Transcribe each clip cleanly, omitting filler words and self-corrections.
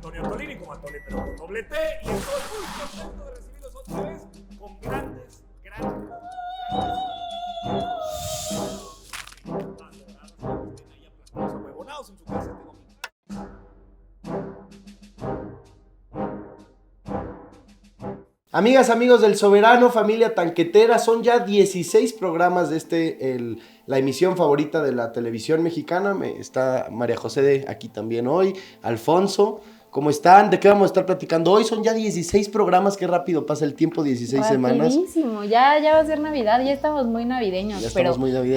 Antonio Antolini, como Atole, pero con doble T. Y estoy muy contento de recibirlos otra vez con grandes. Huevonados en su casa. Amigas, amigos del Soberano, familia tanquetera, son ya 16 programas de la emisión favorita de la televisión mexicana. Está María José aquí también hoy, Alfonso, ¿cómo están? ¿De qué vamos a estar platicando hoy? Son ya 16 programas, qué rápido pasa el tiempo, 16 semanas. Rapidísimo, ya va a ser Navidad, ya estamos muy navideños.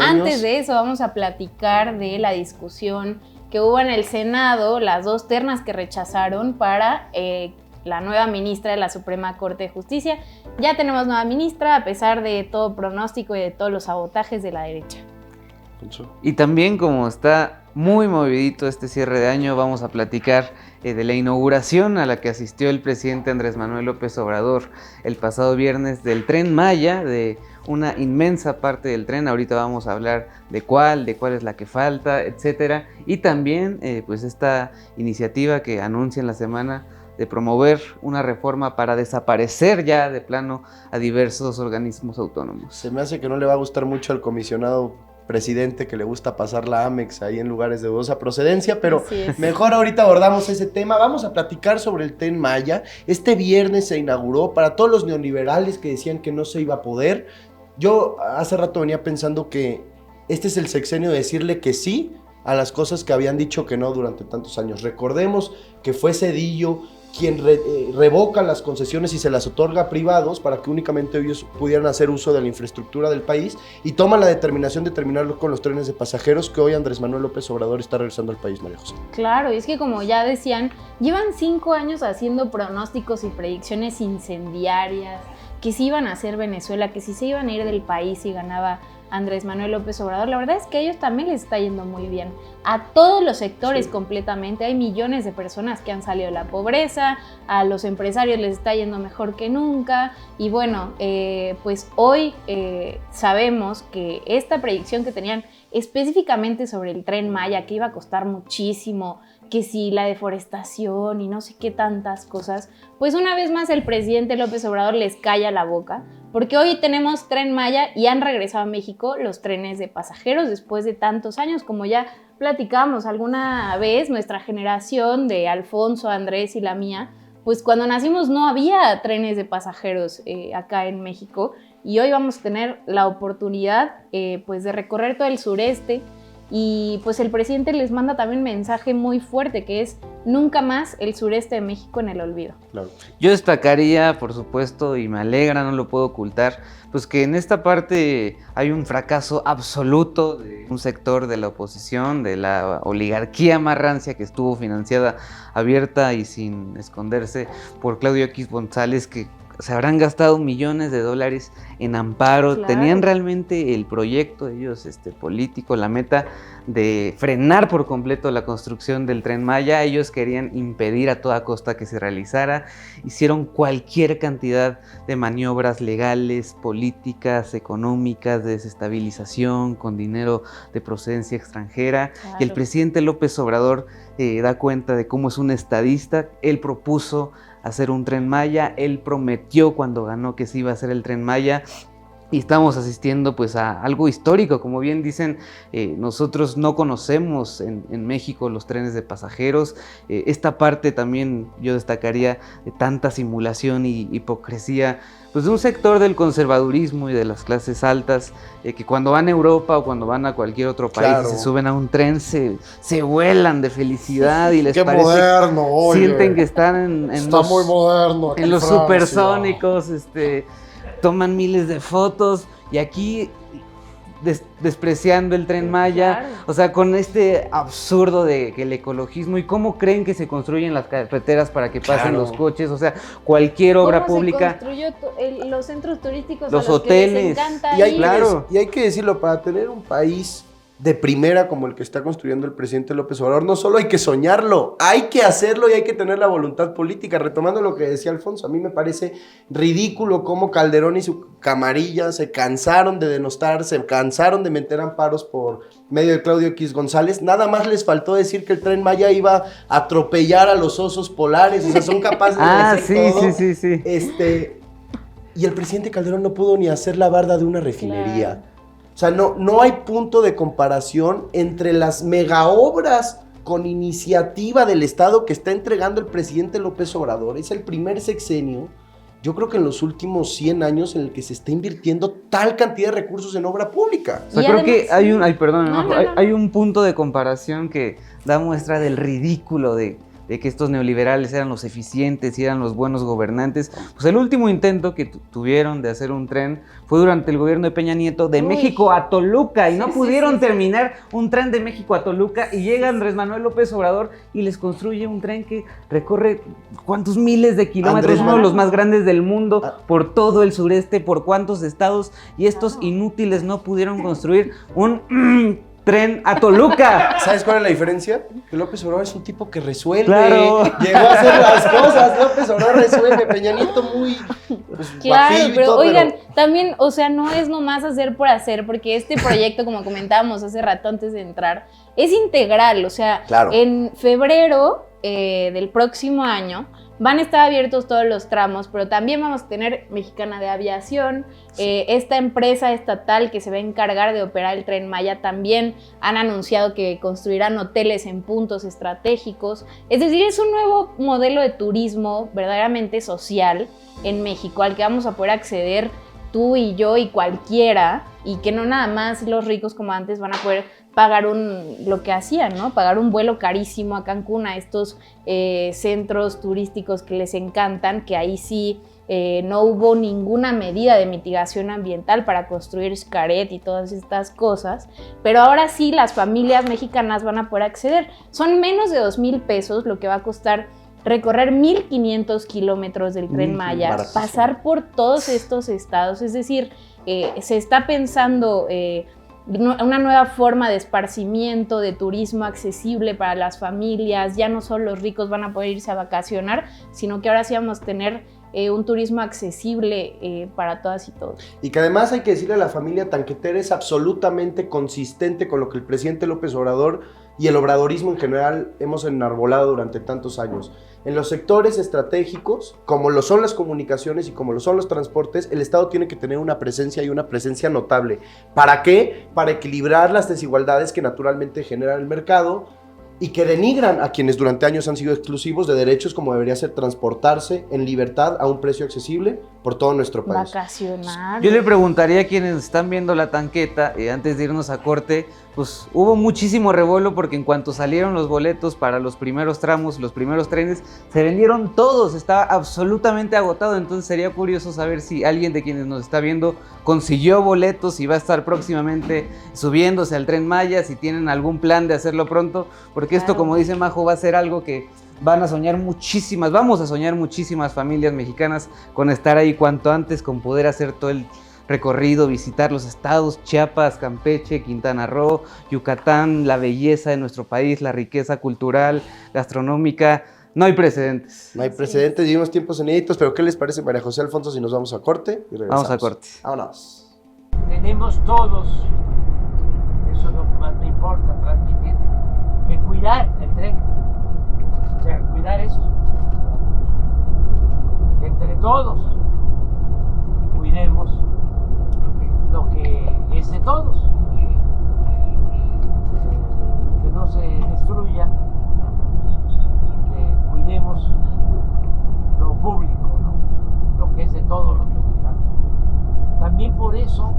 Antes de eso vamos a platicar de la discusión que hubo en el Senado, las dos ternas que rechazaron para la nueva ministra de la Suprema Corte de Justicia. Ya tenemos nueva ministra a pesar de todo pronóstico y de todos los sabotajes de la derecha. Y también, como está muy movidito este cierre de año, vamos a platicar de la inauguración a la que asistió el presidente Andrés Manuel López Obrador el pasado viernes del Tren Maya, de una inmensa parte del tren. Ahorita vamos a hablar de cuál es la que falta, etcétera. Y también pues esta iniciativa que anuncia en la semana de promover una reforma para desaparecer ya de plano a diversos organismos autónomos. Se me hace que no le va a gustar mucho al comisionado presidente, que le gusta pasar la Amex ahí en lugares de dudosa procedencia, pero mejor ahorita abordamos ese tema. Vamos a platicar sobre el Tren Maya. Este viernes se inauguró. Para todos los neoliberales que decían que no se iba a poder, yo hace rato venía pensando que este es el sexenio de decirle que sí a las cosas que habían dicho que no durante tantos años. Recordemos que fue Zedillo quien revoca las concesiones y se las otorga a privados para que únicamente ellos pudieran hacer uso de la infraestructura del país, y toma la determinación de terminarlo con los trenes de pasajeros que hoy Andrés Manuel López Obrador está regresando al país, María José. Claro, y es que como ya decían, llevan 5 años haciendo pronósticos y predicciones incendiarias, que sí iban a hacer Venezuela, que sí se iban a ir del país si ganaba Andrés Manuel López Obrador. La verdad es que a ellos también les está yendo muy bien, a todos los sectores completamente. Hay millones de personas que han salido de la pobreza, a los empresarios les está yendo mejor que nunca, y bueno, pues hoy sabemos que esta predicción que tenían específicamente sobre el Tren Maya, que iba a costar muchísimo, que si la deforestación y no sé qué tantas cosas, pues una vez más el presidente López Obrador les calla la boca, porque hoy tenemos Tren Maya y han regresado a México los trenes de pasajeros después de tantos años. Como ya platicamos alguna vez, nuestra generación de Alfonso, Andrés y la mía, pues cuando nacimos no había trenes de pasajeros acá en México, y hoy vamos a tener la oportunidad pues de recorrer todo el sureste. Y pues el presidente les manda también un mensaje muy fuerte, que es nunca más el sureste de México en el olvido. Claro. Yo destacaría, por supuesto, y me alegra, no lo puedo ocultar, pues que en esta parte hay un fracaso absoluto de un sector de la oposición, de la oligarquía más rancia, que estuvo financiada abierta y sin esconderse por Claudio X González, que se habrán gastado millones de dólares en amparo. Claro. Tenían realmente el proyecto de ellos político, la meta de frenar por completo la construcción del Tren Maya. Ellos querían impedir a toda costa que se realizara. Hicieron cualquier cantidad de maniobras legales, políticas, económicas, de desestabilización, con dinero de procedencia extranjera. Claro. Y el presidente López Obrador da cuenta de cómo es un estadista. Él propuso hacer un Tren Maya, él prometió cuando ganó que se iba a hacer el Tren Maya, y estamos asistiendo pues a algo histórico. Como bien dicen, nosotros no conocemos en México los trenes de pasajeros. Esta parte también yo destacaría de tanta simulación y hipocresía, pues de un sector del conservadurismo y de las clases altas, que cuando van a Europa o cuando van a cualquier otro país, claro, y se suben a un tren, se vuelan de felicidad y les qué parece, moderno, oye, sienten que están está muy moderno en los supersónicos, toman miles de fotos, y aquí despreciando el Tren Maya, claro. O sea, con este absurdo de que el ecologismo, y cómo creen que se construyen las carreteras para que pasen, claro, los coches, o sea, cualquier obra pública. ¿Cómo se construyó los centros turísticos, los a los hoteles, que les encanta y hay, ir? claro, y hay que decirlo, para tener un país de primera como el que está construyendo el presidente López Obrador, no solo hay que soñarlo, hay que hacerlo y hay que tener la voluntad política. Retomando lo que decía Alfonso, a mí me parece ridículo cómo Calderón y su camarilla se cansaron de denostar, se cansaron de meter amparos por medio de Claudio X González. Nada más les faltó decir que el Tren Maya iba a atropellar a los osos polares, o sea, son capaces de hacer todo. Sí. Y el presidente Calderón no pudo ni hacer la barda de una refinería. Claro. O sea, no hay punto de comparación entre las megaobras con iniciativa del Estado que está entregando el presidente López Obrador. Es el primer sexenio, yo creo que en los últimos 100 años, en el que se está invirtiendo tal cantidad de recursos en obra pública. O sea, creo que hay un punto de comparación que da muestra del ridículo de que estos neoliberales eran los eficientes y eran los buenos gobernantes. Pues el último intento que tuvieron de hacer un tren fue durante el gobierno de Peña Nieto de México a Toluca y no pudieron terminar un tren de México a Toluca y llega Andrés Manuel López Obrador y les construye un tren que recorre cuántos miles de kilómetros, uno de los más grandes del mundo, por todo el sureste, por cuántos estados, y estos inútiles no pudieron construir un tren a Toluca. ¿Sabes cuál es la diferencia? Que López Obrador es un tipo que resuelve. Claro. Llegó a hacer las cosas. López Obrador resuelve. Peña Nieto muy claro, guapillo y pero todo, oigan, también, o sea, no es nomás hacer por hacer, porque este proyecto, como comentábamos hace rato antes de entrar, es integral. O sea, claro, en febrero del próximo año van a estar abiertos todos los tramos, pero también vamos a tener Mexicana de Aviación, esta empresa estatal que se va a encargar de operar el Tren Maya. También han anunciado que construirán hoteles en puntos estratégicos. Es decir, es un nuevo modelo de turismo verdaderamente social en México, al que vamos a poder acceder tú y yo y cualquiera, y que no nada más los ricos como antes van a poder pagar lo que hacían, ¿no? Pagar un vuelo carísimo a Cancún, a estos centros turísticos que les encantan, que ahí sí no hubo ninguna medida de mitigación ambiental para construir Xcaret y todas estas cosas, pero ahora sí las familias mexicanas van a poder acceder. Son menos de 2,000 pesos lo que va a costar recorrer 1,500 kilómetros del Tren Maya, pasar por todos estos estados. Es decir, se está pensando una nueva forma de esparcimiento, de turismo accesible para las familias. Ya no solo los ricos van a poder irse a vacacionar, sino que ahora sí vamos a tener un turismo accesible para todas y todos. Y que además hay que decirle a la familia tanquetera, es absolutamente consistente con lo que el presidente López Obrador y el obradorismo en general hemos enarbolado durante tantos años. En los sectores estratégicos, como lo son las comunicaciones y como lo son los transportes, el Estado tiene que tener una presencia, y una presencia notable. ¿Para qué? Para equilibrar las desigualdades que naturalmente genera el mercado y que denigran a quienes durante años han sido exclusivos de derechos, como debería ser transportarse en libertad a un precio accesible por todo nuestro país. Vacacionar. Yo le preguntaría a quienes están viendo la tanqueta, antes de irnos a corte, pues hubo muchísimo revuelo porque en cuanto salieron los boletos para los primeros tramos, los primeros trenes, se vendieron todos, estaba absolutamente agotado. Entonces sería curioso saber si alguien de quienes nos está viendo consiguió boletos y va a estar próximamente subiéndose al Tren Maya, si tienen algún plan de hacerlo pronto, porque esto, como dice Majo, va a ser algo que vamos a soñar muchísimas familias mexicanas con estar ahí cuanto antes, con poder hacer todo el recorrido, visitar los estados, Chiapas, Campeche, Quintana Roo, Yucatán, la belleza de nuestro país, la riqueza cultural, gastronómica. No hay precedentes. No hay precedentes, vivimos tiempos inéditos, pero ¿qué les parece, María José Alfonso, si nos vamos a corte y regresamos? Vamos a corte. Vámonos. Tenemos todos, eso es lo que más me importa transmitir, que cuidar el tren, o sea, cuidar eso, que entre todos cuidemos lo que es de todos, que no se destruya, que cuidemos lo público, ¿no? Lo que es de todos los mexicanos. También por eso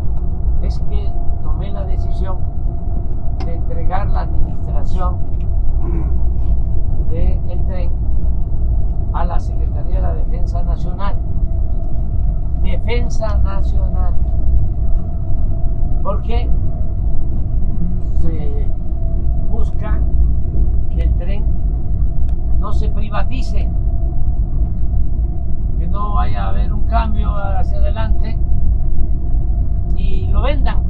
es que tomé la decisión de entregar la administración del tren a la Secretaría de la Defensa Nacional. Defensa Nacional. Porque se busca que el tren no se privatice, que no vaya a haber un cambio hacia adelante y lo vendan.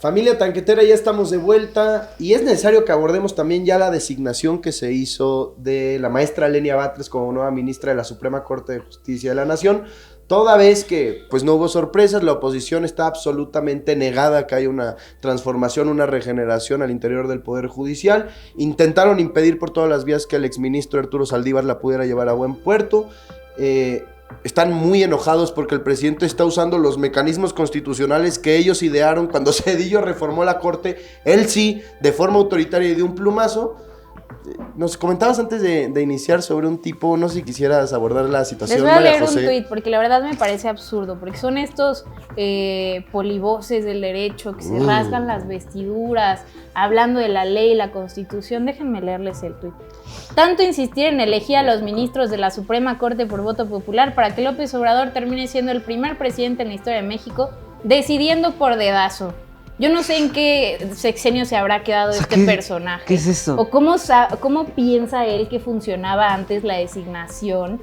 Familia Tanquetera, ya estamos de vuelta y es necesario que abordemos también ya la designación que se hizo de la maestra Lenia Batres como nueva ministra de la Suprema Corte de Justicia de la Nación, toda vez que pues no hubo sorpresas, la oposición está absolutamente negada a que haya una transformación, una regeneración al interior del Poder Judicial. Intentaron impedir por todas las vías que el exministro Arturo Saldívar la pudiera llevar a buen puerto. Están muy enojados porque el presidente está usando los mecanismos constitucionales que ellos idearon cuando Zedillo reformó la Corte, él sí, de forma autoritaria y de un plumazo. Nos comentabas antes de iniciar sobre un tipo, no sé si quisieras abordar la situación. Les voy a María leer José. un tuit porque la verdad me parece absurdo, porque son estos polivoces del derecho que se rasgan las vestiduras, hablando de la ley y la Constitución. Déjenme leerles el tuit. Tanto insistir en elegir a los ministros de la Suprema Corte por voto popular para que López Obrador termine siendo el primer presidente en la historia de México, decidiendo por dedazo. Yo no sé en qué sexenio se habrá quedado este personaje. ¿Qué es eso? O cómo piensa él que funcionaba antes la designación.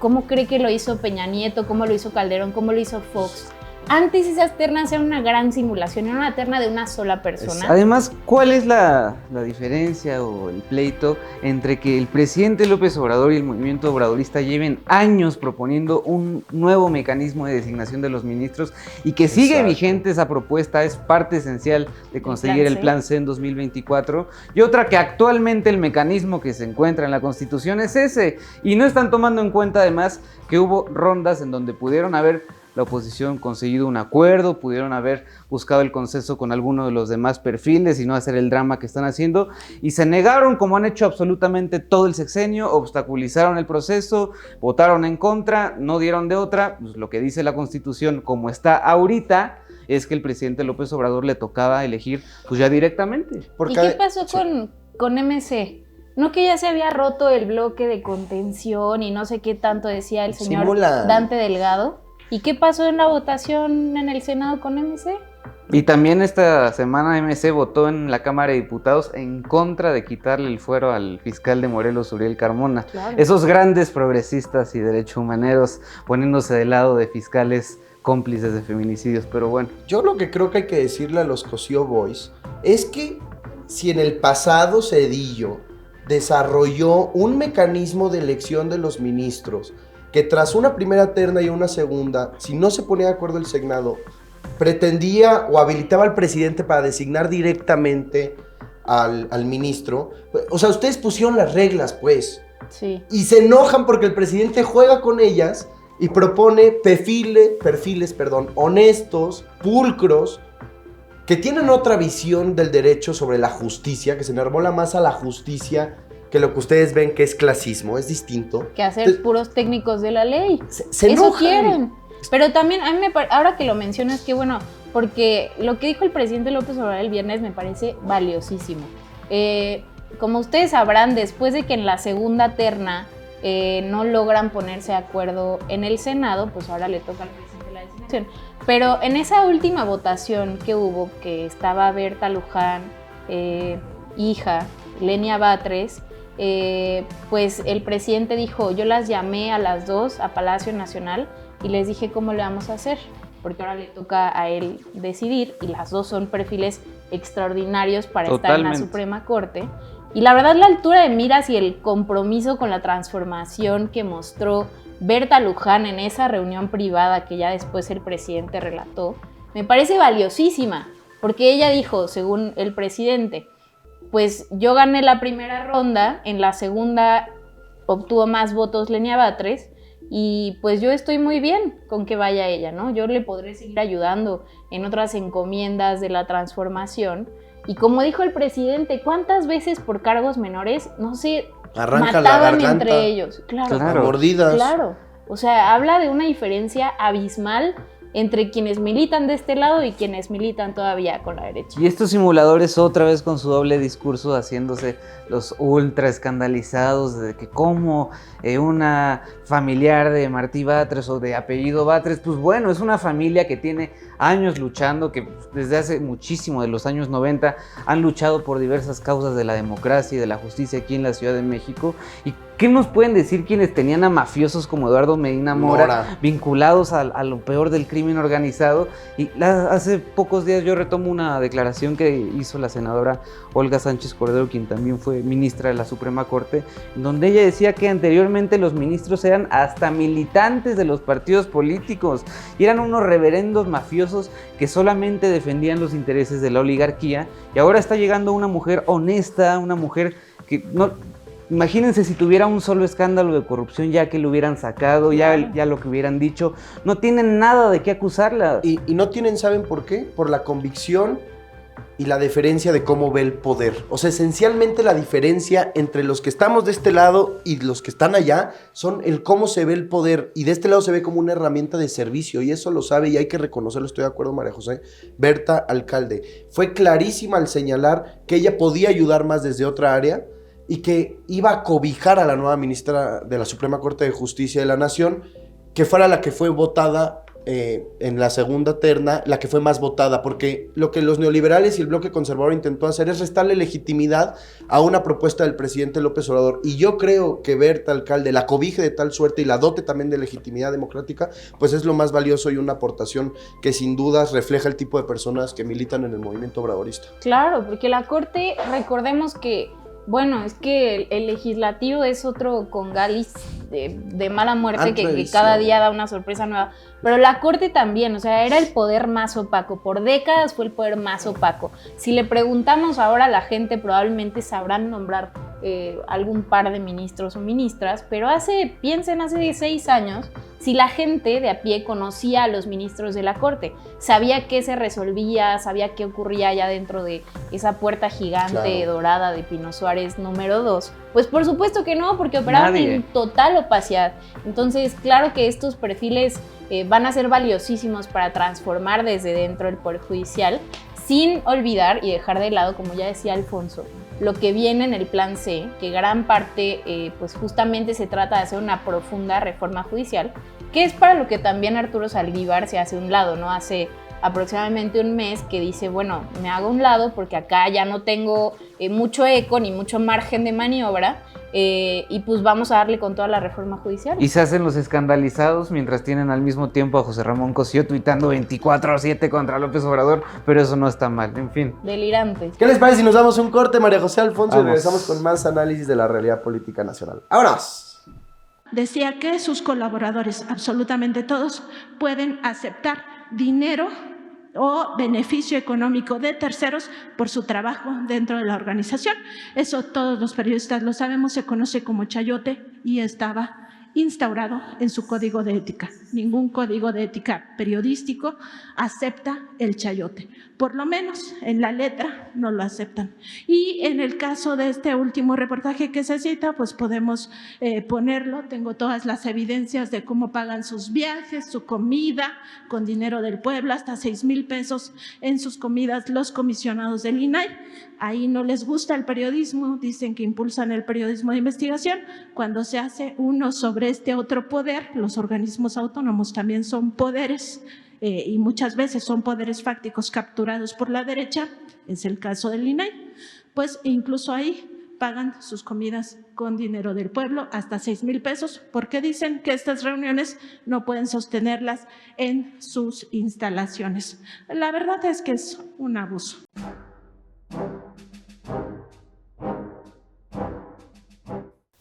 ¿Cómo cree que lo hizo Peña Nieto? ¿Cómo lo hizo Calderón? ¿Cómo lo hizo Fox? Antes esas ternas eran una gran simulación, era una terna de una sola persona. Además, ¿cuál es la diferencia o el pleito entre que el presidente López Obrador y el movimiento obradorista lleven años proponiendo un nuevo mecanismo de designación de los ministros y que sigue vigente esa propuesta, es parte esencial de conseguir el Plan C en 2024, y otra que actualmente el mecanismo que se encuentra en la Constitución es ese, y no están tomando en cuenta además que hubo rondas en donde pudieron haber la oposición conseguido un acuerdo, pudieron haber buscado el consenso con alguno de los demás perfiles y no hacer el drama que están haciendo, y se negaron, como han hecho absolutamente todo el sexenio, obstaculizaron el proceso, votaron en contra, no dieron de otra. Pues lo que dice la Constitución como está ahorita es que el presidente López Obrador le tocaba elegir pues ya directamente. ¿Y qué pasó con MC? ¿No que ya se había roto el bloque de contención y no sé qué tanto decía el señor Dante Delgado? ¿Y qué pasó en la votación en el Senado con MC? Y también esta semana MC votó en la Cámara de Diputados en contra de quitarle el fuero al fiscal de Morelos, Uriel Carmona. Claro. Esos grandes progresistas y derechohumaneros poniéndose del lado de fiscales cómplices de feminicidios, pero bueno. Yo lo que creo que hay que decirle a los Cosío Boys es que si en el pasado Zedillo desarrolló un mecanismo de elección de los ministros que tras una primera terna y una segunda, si no se ponía de acuerdo el Senado, pretendía o habilitaba al presidente para designar directamente al ministro. O sea, ustedes pusieron las reglas, pues. Sí. Y se enojan porque el presidente juega con ellas y propone perfiles, honestos, pulcros, que tienen otra visión del derecho sobre la justicia, que se enarbola más a la justicia que lo que ustedes ven que es clasismo, es distinto. Que hacer puros técnicos de la ley. Se Eso enojan. quieren. Pero también, a mí ahora que lo mencionas, qué bueno, porque lo que dijo el presidente López Obrador el viernes me parece valiosísimo. Como ustedes sabrán, después de que en la segunda terna no logran ponerse de acuerdo en el Senado, pues ahora le toca al presidente la designación. Pero en esa última votación que hubo, que estaba Berta Luján, hija, Lenia Batres, pues el presidente dijo, yo las llamé a las dos a Palacio Nacional y les dije cómo le vamos a hacer, porque ahora le toca a él decidir y las dos son perfiles extraordinarios para estar en la Suprema Corte. Y la verdad la altura de miras y el compromiso con la transformación que mostró Berta Luján en esa reunión privada que ya después el presidente relató, me parece valiosísima, porque ella dijo, según el presidente, pues yo gané la primera ronda, en la segunda obtuvo más votos Lenia Batres y pues yo estoy muy bien con que vaya ella, ¿no? Yo le podré seguir ayudando en otras encomiendas de la transformación. Y como dijo el presidente, ¿cuántas veces por cargos menores, no sé, mataban entre ellos? Claro, mordidas. Claro, o sea, habla de una diferencia abismal entre quienes militan de este lado y quienes militan todavía con la derecha. Y estos simuladores otra vez con su doble discurso haciéndose los ultra escandalizados de que como una familiar de Martí Batres o de apellido Batres, pues bueno, es una familia que tiene años luchando, que desde hace muchísimo, de los años 90, han luchado por diversas causas de la democracia y de la justicia aquí en la Ciudad de México. ¿Y qué nos pueden decir quienes tenían a mafiosos como Eduardo Medina Mora vinculados a lo peor del crimen organizado? Y hace pocos días yo retomo una declaración que hizo la senadora Olga Sánchez Cordero, quien también fue ministra de la Suprema Corte, donde ella decía que anteriormente los ministros eran hasta militantes de los partidos políticos y eran unos reverendos mafiosos que solamente defendían los intereses de la oligarquía, y ahora está llegando una mujer honesta, una mujer que no... Imagínense si tuviera un solo escándalo de corrupción, ya que lo hubieran sacado, ya lo que hubieran dicho. No tienen nada de qué acusarla. Y no tienen, ¿saben por qué? Por la convicción y la deferencia de cómo ve el poder. O sea, esencialmente la diferencia entre los que estamos de este lado y los que están allá son el cómo se ve el poder. Y de este lado se ve como una herramienta de servicio, y eso lo sabe y hay que reconocerlo. Estoy de acuerdo, María José. Berta Alcalde fue clarísima al señalar que ella podía ayudar más desde otra área y que iba a cobijar a la nueva ministra de la Suprema Corte de Justicia de la Nación, que fuera la que fue votada en la segunda terna, la que fue más votada, porque lo que los neoliberales y el bloque conservador intentó hacer es restarle legitimidad a una propuesta del presidente López Obrador, y yo creo que Berta Alcalde la cobije de tal suerte y la dote también de legitimidad democrática, pues es lo más valioso y una aportación que sin dudas refleja el tipo de personas que militan en el movimiento obradorista. Claro, porque la Corte, recordemos que bueno, es que el legislativo es otro congalis de mala muerte que cada día da una sorpresa nueva. Pero la Corte también, o sea, era el poder más opaco. Por décadas fue el poder más opaco. Si le preguntamos ahora a la gente, probablemente sabrán nombrar algún par de ministros o ministras, pero piensen, hace 6 años, si la gente de a pie conocía a los ministros de la Corte, sabía qué se resolvía, sabía qué ocurría allá dentro de esa puerta gigante dorada de Pino Suárez número 2, pues por supuesto que no, porque operaban en total opacidad. Entonces, claro que estos perfiles van a ser valiosísimos para transformar desde dentro el Poder Judicial, sin olvidar y dejar de lado, como ya decía Alfonso, lo que viene en el Plan C, que gran parte pues justamente se trata de hacer una profunda reforma judicial, que es para lo que también Arturo Saldívar se hace a un lado, ¿no? Hace aproximadamente un mes que dice, bueno, me hago a un lado porque acá ya no tengo mucho eco ni mucho margen de maniobra, y pues vamos a darle con toda la reforma judicial. Y se hacen los escandalizados mientras tienen al mismo tiempo a José Ramón Cosío tuitando 24/7 contra López Obrador, pero eso no está mal, en fin. Delirantes. ¿Qué les parece si nos damos un corte, María José, Alfonso, y regresamos con más análisis de la realidad política nacional? ¡Vámonos! Decía que sus colaboradores, absolutamente todos, pueden aceptar dinero o beneficio económico de terceros por su trabajo dentro de la organización. Eso todos los periodistas lo sabemos, se conoce como chayote y estaba instaurado en su código de ética. Ningún código de ética periodístico acepta el chayote, por lo menos en la letra no lo aceptan. Y en el caso de este último reportaje que se cita, pues podemos ponerlo, tengo todas las evidencias de cómo pagan sus viajes, su comida, con dinero del pueblo, hasta 6,000 pesos en sus comidas los comisionados del INAI. Ahí no les gusta el periodismo, dicen que impulsan el periodismo de investigación. Cuando se hace uno sobre este otro poder, los organismos autónomos también son poderes, y muchas veces son poderes fácticos capturados por la derecha, es el caso del INAI, pues incluso ahí pagan sus comidas con dinero del pueblo, hasta 6,000 pesos, porque dicen que estas reuniones no pueden sostenerlas en sus instalaciones. La verdad es que es un abuso.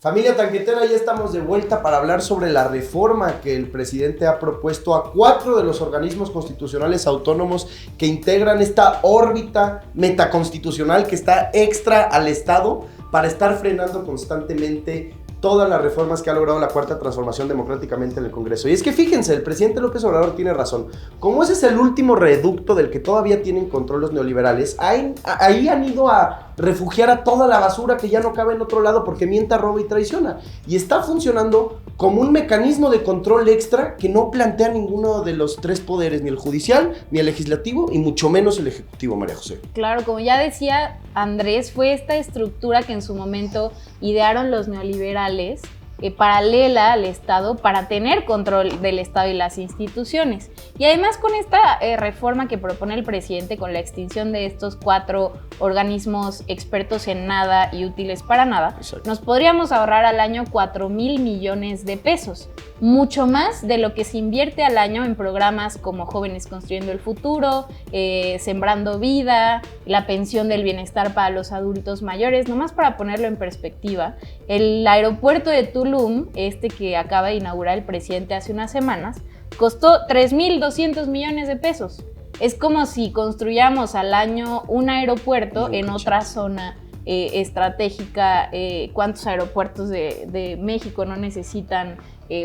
Familia tanquetera, ya estamos de vuelta para hablar sobre la reforma que el presidente ha propuesto a 4 de los organismos constitucionales autónomos que integran esta órbita metaconstitucional que está extra al Estado para estar frenando constantemente todas las reformas que ha logrado la Cuarta Transformación democráticamente en el Congreso. Y es que fíjense, el presidente López Obrador tiene razón. Como ese es el último reducto del que todavía tienen control los neoliberales, ahí han ido a refugiar a toda la basura que ya no cabe en otro lado porque mienta, roba y traiciona. Y está funcionando como un mecanismo de control extra que no plantea ninguno de los 3 poderes, ni el judicial, ni el legislativo, y mucho menos el ejecutivo, María José. Claro, como ya decía Andrés, fue esta estructura que en su momento idearon los neoliberales paralela al Estado para tener control del Estado y las instituciones. Y además con esta reforma que propone el presidente con la extinción de estos 4 organismos expertos en nada y útiles para nada, Exacto. nos podríamos ahorrar al año 4,000 millones de pesos, mucho más de lo que se invierte al año en programas como Jóvenes Construyendo el Futuro, Sembrando Vida, la pensión del bienestar para los adultos mayores. Nomás para ponerlo en perspectiva, el aeropuerto de Tulum, que acaba de inaugurar el presidente hace unas semanas, costó 3,200 millones de pesos. Es como si construyamos al año un aeropuerto en otra zona estratégica. ¿Cuántos aeropuertos de México no necesitan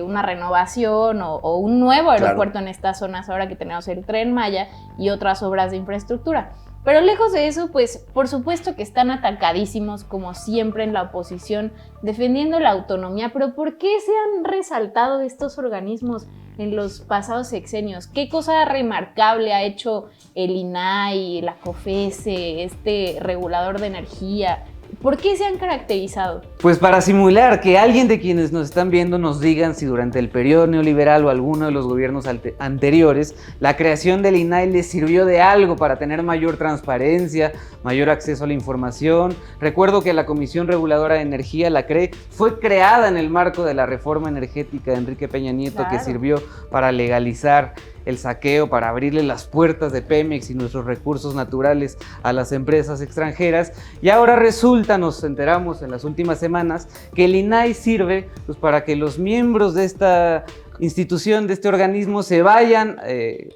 una renovación o un nuevo aeropuerto en estas zonas ahora que tenemos el Tren Maya y otras obras de infraestructura? Pero lejos de eso, pues por supuesto que están atacadísimos, como siempre en la oposición, defendiendo la autonomía. Pero ¿por qué se han resaltado estos organismos en los pasados sexenios? ¿Qué cosa remarcable ha hecho el INAI, la COFESE, este regulador de energía? ¿Por qué se han caracterizado? Pues para simular que alguien de quienes nos están viendo nos digan si durante el periodo neoliberal o alguno de los gobiernos anteriores la creación del INAI les sirvió de algo para tener mayor transparencia, mayor acceso a la información. Recuerdo que la Comisión Reguladora de Energía, la CRE, fue creada en el marco de la reforma energética de Enrique Peña Nieto, que sirvió para legalizar el saqueo, para abrirle las puertas de Pemex y nuestros recursos naturales a las empresas extranjeras. Y ahora resulta, nos enteramos en las últimas semanas, que el INAI sirve pues, para que los miembros de esta institución, de este organismo, se vayan,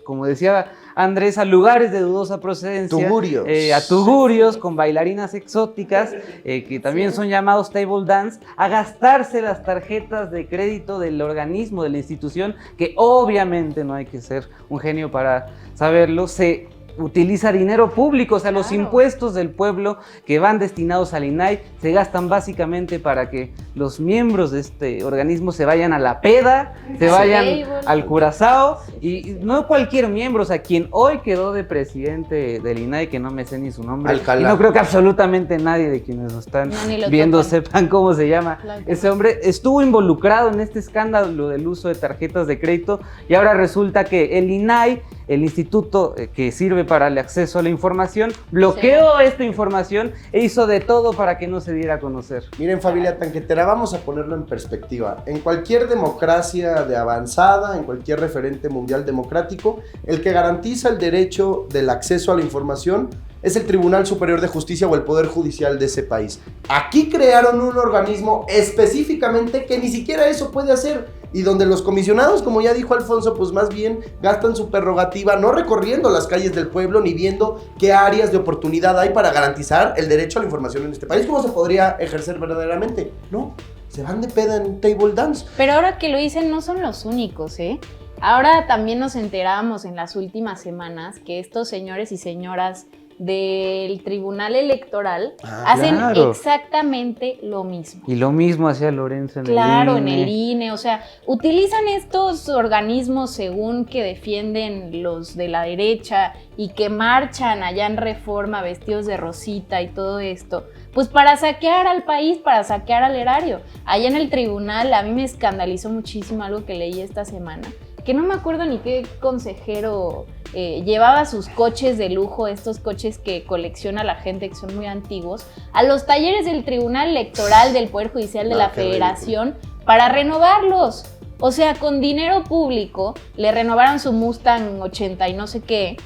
como decía Andrés, a lugares de dudosa procedencia, Tugurios. A tugurios con bailarinas exóticas, que también son llamados table dance, a gastarse las tarjetas de crédito del organismo, de la institución, que obviamente no hay que ser un genio para saberlo, se utiliza dinero público, o sea, los impuestos del pueblo que van destinados al INAI se gastan básicamente para que los miembros de este organismo se vayan a la peda, se vayan al Curazao, y no cualquier miembro, o sea, quien hoy quedó de presidente del INAI, que no me sé ni su nombre, Alcalá. y no creo que absolutamente nadie de quienes nos están viendo sepan cómo se llama ese hombre, estuvo involucrado en este escándalo del uso de tarjetas de crédito, y ahora resulta que el INAI, el instituto que sirve para el acceso a la información, bloqueó esta información e hizo de todo para que no se diera a conocer. Miren, familia tanquetera, vamos a ponerlo en perspectiva. En cualquier democracia de avanzada, en cualquier referente mundial democrático, el que garantiza el derecho del acceso a la información es el Tribunal Superior de Justicia o el Poder Judicial de ese país. Aquí crearon un organismo específicamente que ni siquiera eso puede hacer, y donde los comisionados, como ya dijo Alfonso, pues más bien gastan su prerrogativa no recorriendo las calles del pueblo ni viendo qué áreas de oportunidad hay para garantizar el derecho a la información en este país. ¿Cómo se podría ejercer verdaderamente? No, se van de peda en table dance. Pero ahora que lo dicen, no son los únicos, ¿eh? Ahora también nos enterábamos en las últimas semanas que estos señores y señoras del Tribunal Electoral hacen exactamente lo mismo. Y lo mismo hacía Lorenzo en el INE. Claro, en el INE, o sea, utilizan estos organismos según que defienden los de la derecha y que marchan allá en Reforma vestidos de rosita y todo esto, pues para saquear al país, para saquear al erario. Allá en el tribunal a mí me escandalizó muchísimo algo que leí esta semana, que no me acuerdo ni qué consejero llevaba sus coches de lujo, estos coches que colecciona la gente que son muy antiguos, a los talleres del Tribunal Electoral del Poder Judicial de la Federación para renovarlos. O sea, con dinero público le renovaron su Mustang 80 y no sé qué,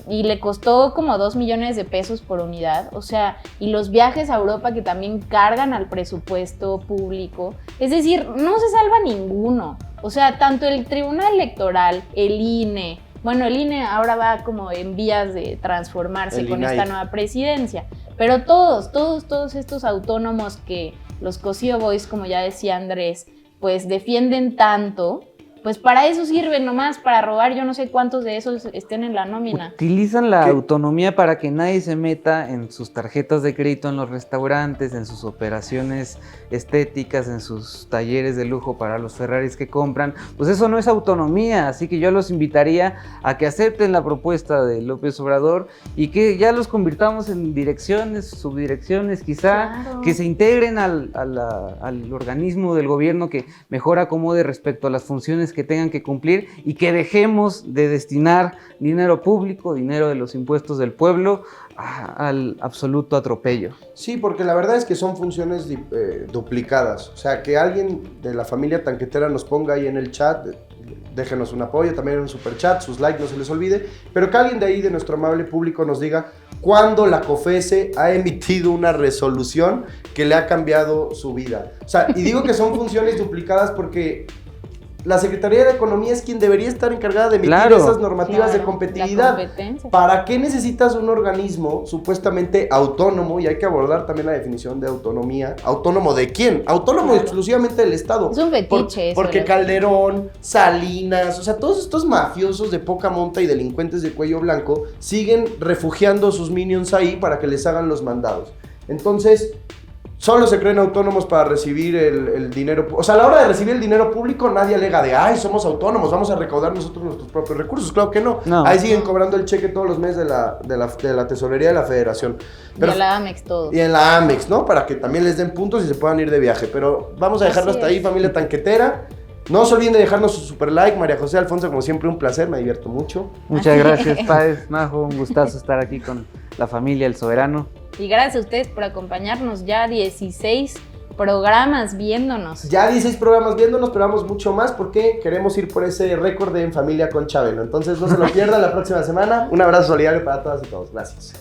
y le costó como 2 millones de pesos por unidad. O sea, y los viajes a Europa que también cargan al presupuesto público. Es decir, no se salva ninguno. O sea, tanto el Tribunal Electoral, el INE, bueno, el INE ahora va como en vías de transformarse con esta nueva presidencia, pero todos estos autónomos que los Cosío Boys, como ya decía Andrés, pues defienden tanto, pues para eso sirven nomás, para robar. Yo no sé cuántos de esos estén en la nómina. Utilizan la ¿Qué? autonomía para que nadie se meta en sus tarjetas de crédito en los restaurantes, en sus operaciones estéticas, en sus talleres de lujo para los Ferraris que compran. Pues eso no es autonomía, así que yo los invitaría a que acepten la propuesta de López Obrador y que ya los convirtamos en direcciones, subdirecciones quizá, Claro. que se integren al organismo del gobierno que mejor acomode respecto a las funciones que tengan que cumplir y que dejemos de destinar dinero público, dinero de los impuestos del pueblo, al absoluto atropello. Sí, porque la verdad es que son funciones duplicadas. O sea, que alguien de la familia tanquetera nos ponga ahí en el chat, déjenos un apoyo, también en un superchat, sus likes no se les olvide, pero que alguien de ahí, de nuestro amable público, nos diga cuándo la COFESE ha emitido una resolución que le ha cambiado su vida. O sea, y digo que son funciones duplicadas porque la Secretaría de Economía es quien debería estar encargada de emitir Claro. esas normativas de Claro, competitividad. la competencia. ¿Para qué necesitas un organismo supuestamente autónomo? Y hay que abordar también la definición de autonomía. ¿Autónomo de quién? Autónomo Claro. exclusivamente del Estado. Es un fetiche eso, Porque la- Calderón, Salinas, o sea, todos estos mafiosos de poca monta y delincuentes de cuello blanco siguen refugiando a sus minions ahí para que les hagan los mandados. Entonces, solo se creen autónomos para recibir el dinero. O sea, a la hora de recibir el dinero público, nadie alega de, ay, somos autónomos, vamos a recaudar nosotros nuestros propios recursos. Claro que no. No. Ahí siguen cobrando el cheque todos los meses de la tesorería de la federación. Pero, Y a la Amex todo. y en la Amex, ¿no? Para que también les den puntos y se puedan ir de viaje. Pero vamos a dejarlo Así hasta ahí, es. familia tanquetera. No se olviden de dejarnos su super like. María José Alfonso, como siempre, un placer, me divierto mucho. Muchas gracias, Páez, Majo, un gustazo estar aquí con la familia El Soberano. Y gracias a ustedes por acompañarnos, ya 16 programas viéndonos. Ya 16 programas viéndonos, pero vamos mucho más porque queremos ir por ese récord de En Familia con Chabelo. Entonces no se lo pierdan la próxima semana. Un abrazo solidario para todas y todos. Gracias.